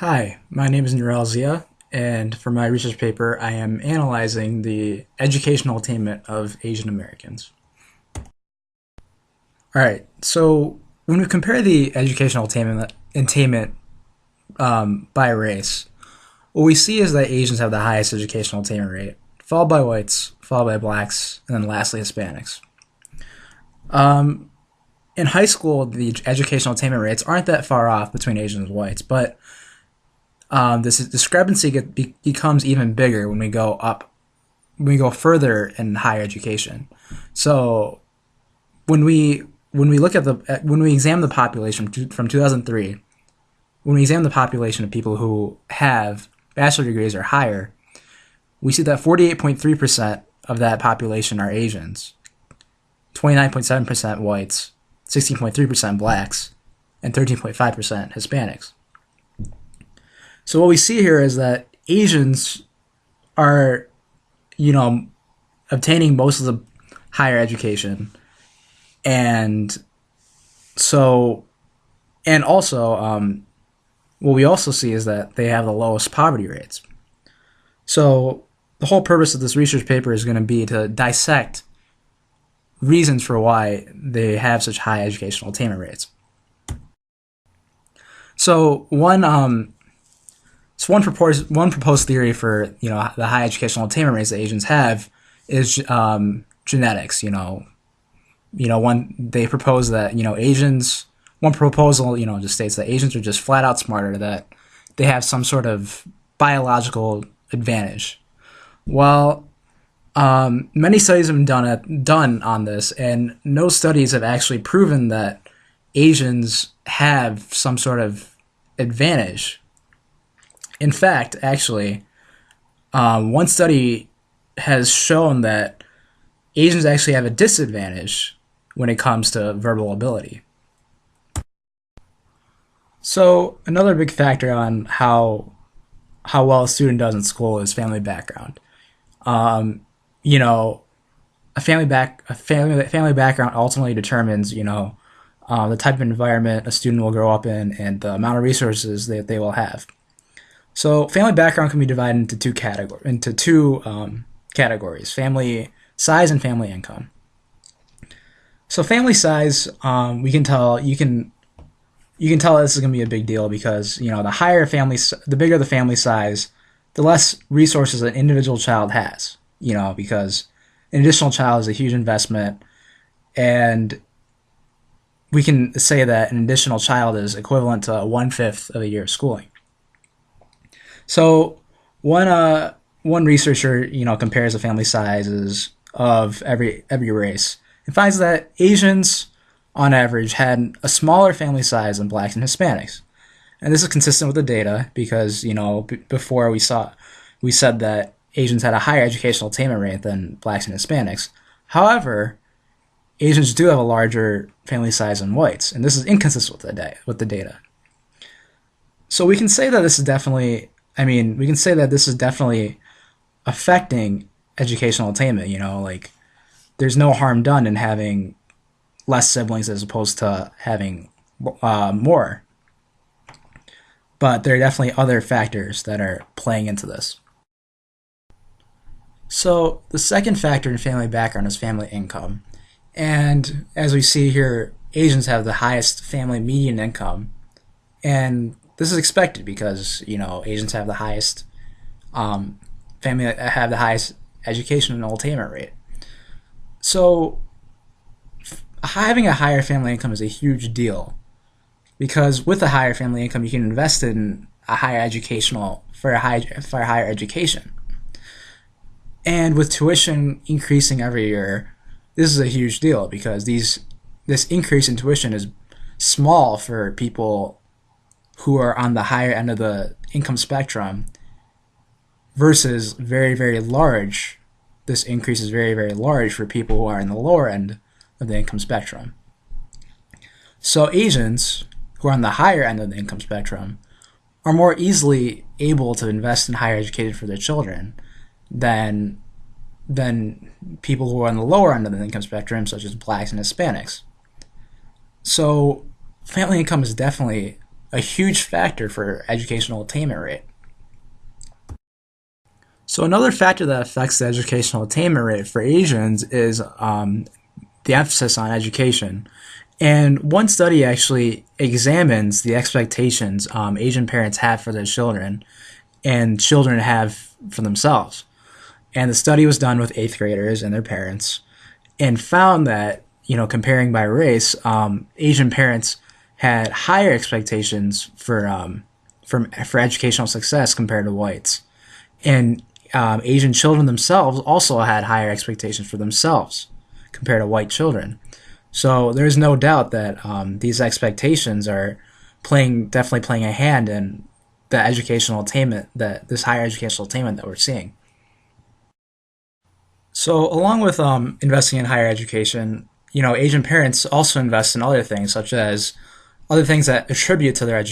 Hi, my name is Noorel Zia, and for my research paper, I am analyzing the educational attainment of Asian Americans. All right, so when we compare the educational attainment by race, what we see is that Asians have the highest educational attainment rate, followed by whites, followed by blacks, and then lastly Hispanics. In high school, the educational attainment rates aren't that far off between Asians and whites, but this discrepancy becomes even bigger when we go up, when we go further in higher education. So when we look at when we examine the population from 2003, when we examine the population of people who have bachelor degrees or higher, we see that 48.3% of that population are Asians, 29.7% whites, 16.3% blacks, and 13.5% Hispanics. So what we see here is that Asians are, you know, obtaining most of the higher education, and so and also what we also see is that they have the lowest poverty rates. So the whole purpose of this research paper is going to be to dissect reasons for why they have such high educational attainment rates. So one proposed theory for the high educational attainment rates that Asians have is genetics. One they propose that Asians. One proposal just states that Asians are just flat out smarter, that they have some sort of biological advantage. Well, many studies have been done on this, and no studies have actually proven that Asians have some sort of advantage. In fact, actually, one study has shown that Asians actually have a disadvantage when it comes to verbal ability. So another big factor on how well a student does in school is family background. Um, you know, a family background ultimately determines the type of environment a student will grow up in and the amount of resources that they will have. So family background can be divided into two categories: family size and family income. So family size, you can tell this is going to be a big deal because the bigger the family size, the less resources an individual child has. Because an additional child is a huge investment, and we can say that an additional child is equivalent to 1/5 of a year of schooling. So one researcher compares the family sizes of every race and finds that Asians on average had a smaller family size than blacks and Hispanics. And this is consistent with the data because before we said that Asians had a higher educational attainment rate than blacks and Hispanics. However, Asians do have a larger family size than whites, and this is inconsistent with the data. So we can say that this is definitely affecting educational attainment. Like there's no harm done in having less siblings as opposed to having more. But there are definitely other factors that are playing into this. So the second factor in family background is family income. And as we see here, Asians have the highest family median income. And this is expected because, Asians have the highest educational attainment rate. So having a higher family income is a huge deal because with a higher family income, you can invest in a higher educational for a higher education. And with tuition increasing every year, this is a huge deal because this increase in tuition is small for people who are on the higher end of the income spectrum versus very, very large. This increase is very, very large for people who are in the lower end of the income spectrum. So Asians who are on the higher end of the income spectrum are more easily able to invest in higher education for their children than people who are on the lower end of the income spectrum, such as blacks and Hispanics. So family income is definitely a huge factor for educational attainment rate. So another factor that affects the educational attainment rate for Asians is the emphasis on education. And one study actually examines the expectations Asian parents have for their children and children have for themselves. And the study was done with eighth graders and their parents and found that, comparing by race, Asian parents had higher expectations for educational success compared to whites. And Asian children themselves also had higher expectations for themselves compared to white children. So there's no doubt that these expectations are definitely playing a hand in the educational attainment, this higher educational attainment that we're seeing. So along with investing in higher education, Asian parents also invest in other things, such as other things that attribute to their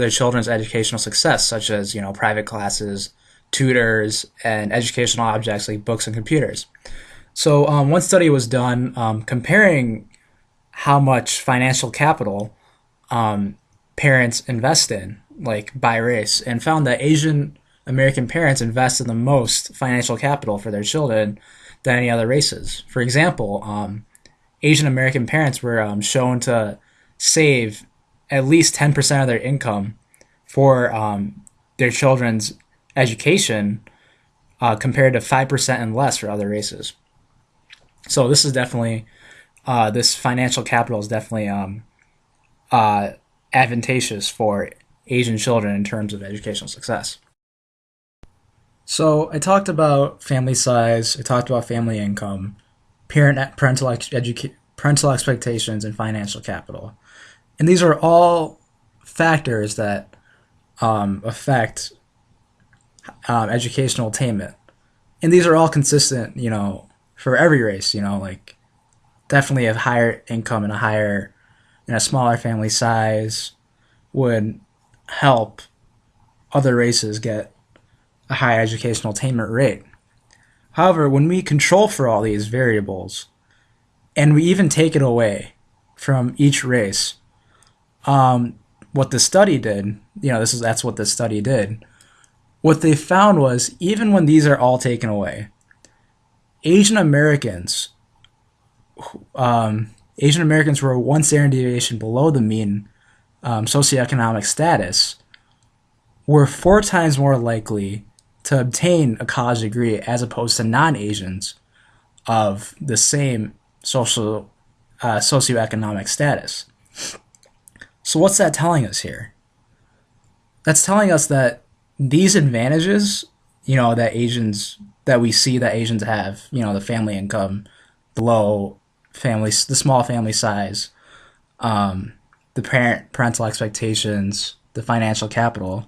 children's educational success, such as private classes, tutors, and educational objects like books and computers. So one study was done comparing how much financial capital parents invest in, like by race, and found that Asian American parents invested the most financial capital for their children than any other races. For example, Asian American parents were shown to save at least 10% of their income for their children's education compared to 5% and less for other races. So this is definitely, this financial capital is definitely advantageous for Asian children in terms of educational success. So I talked about family size, I talked about family income, parental expectations, and financial capital. And these are all factors that affect educational attainment. And these are all consistent, for every race, like definitely a higher income and a smaller family size would help other races get a higher educational attainment rate. However, when we control for all these variables and we even take it away from each race, what the study did, that's what the study did. What they found was even when these are all taken away, Asian Americans who are one standard deviation below the mean socioeconomic status were 4 times more likely to obtain a college degree as opposed to non-Asians of the same socioeconomic status. So what's that telling us here? That's telling us that these advantages, that we see that Asians have, the family income, the low family, the small family size, the parental expectations, the financial capital,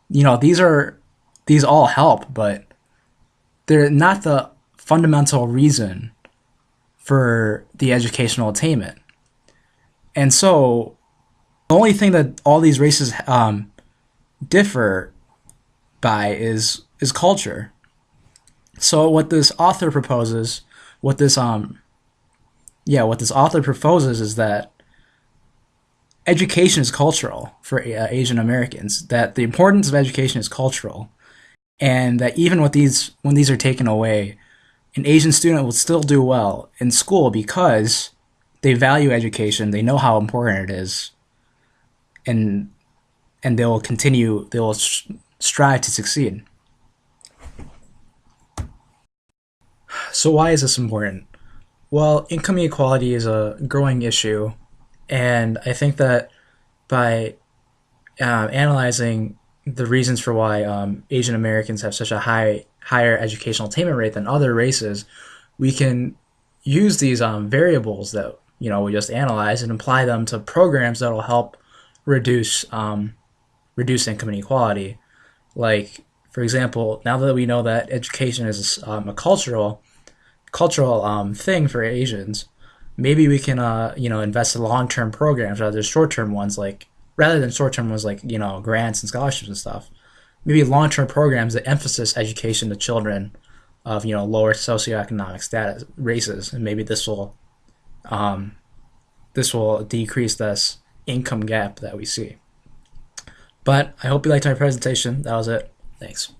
these all help, but they're not the fundamental reason for the educational attainment. And so the only thing that all these races differ by is culture. So what this author proposes, what this author proposes is that education is cultural for Asian Americans. That the importance of education is cultural, and that even when these are taken away, an Asian student will still do well in school because they value education. They know how important it is, and they will continue. They will strive to succeed. So why is this important? Well, income inequality is a growing issue, and I think that by analyzing the reasons for why Asian Americans have such a higher educational attainment rate than other races, we can use these variables that we just analyzed and apply them to programs that will help reduce income inequality. Like, for example, now that we know that education is a cultural thing for Asians, maybe we can invest in long-term programs rather than short-term ones like grants and scholarships and stuff. Maybe long-term programs that emphasize education to children of lower socioeconomic status races, and maybe this will decrease this income gap that we see. But I hope you liked my presentation. That was it. Thanks.